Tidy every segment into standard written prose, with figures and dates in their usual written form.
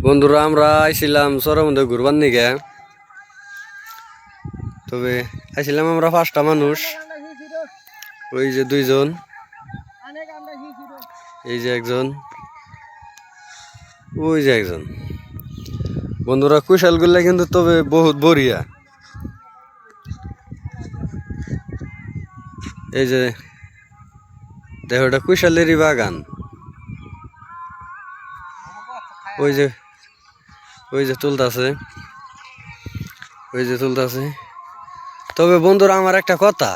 বন্ধুরা আমরা আইছিলাম চরমন্দে ঘুরবার নিগে। তবে আইছিলাম আমরা 5টা মানুষ, ওই যে 2জন, এই যে একজন, ওই যে একজন। বন্ধুরা কুশাল গুলা কিন্তু তবে বহুত বড়িয়া। এই যে দেখো, এটা কুশালেরই বাগান। ওই যে তুলতাছে, ওই যে তুলতাছে। তবে বন্ধুরা আমার একটা কথা,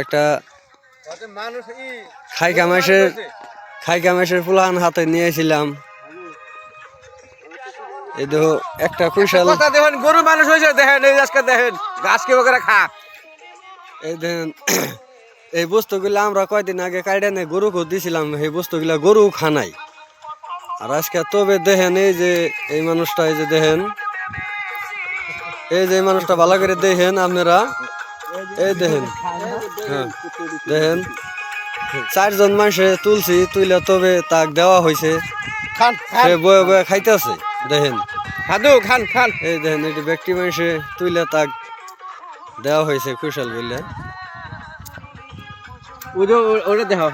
একটা খাইকা মাসের ফুলান হাতে নিয়েছিলাম। এই দেখো একটা কুশাল, দেখেন গরু মানুষ হয়েছে, দেখেন এই আজকে দেখেন গাছ কে বগেরা খা। এই দেখেন এই বস্তুগুলা আমরা কয়দিন আগে কাইডে নে গরুকে দিছিলাম, এই বস্তুগুলা গরু খানাই। আর আজকে তবে দেখেন এই যে এই মানুষটা, এই যে দেখেন, এই যে মানুষটা ভালো করে দেখেন আপনারা, এই দেখেন, হ্যাঁ দেখেন 4জন মানুষে তুলছি, তুইলে তবে তাক দেওয়া হয়েছে, সে বয়ে বয়ে খাইতেছে। দেখেন খাদু খান খান, এই দেখেন এটি ব্যক্তি মানুষে তুইলে তাক দেওয়া হয়েছে কুশাল বললে। ওটা দেখো।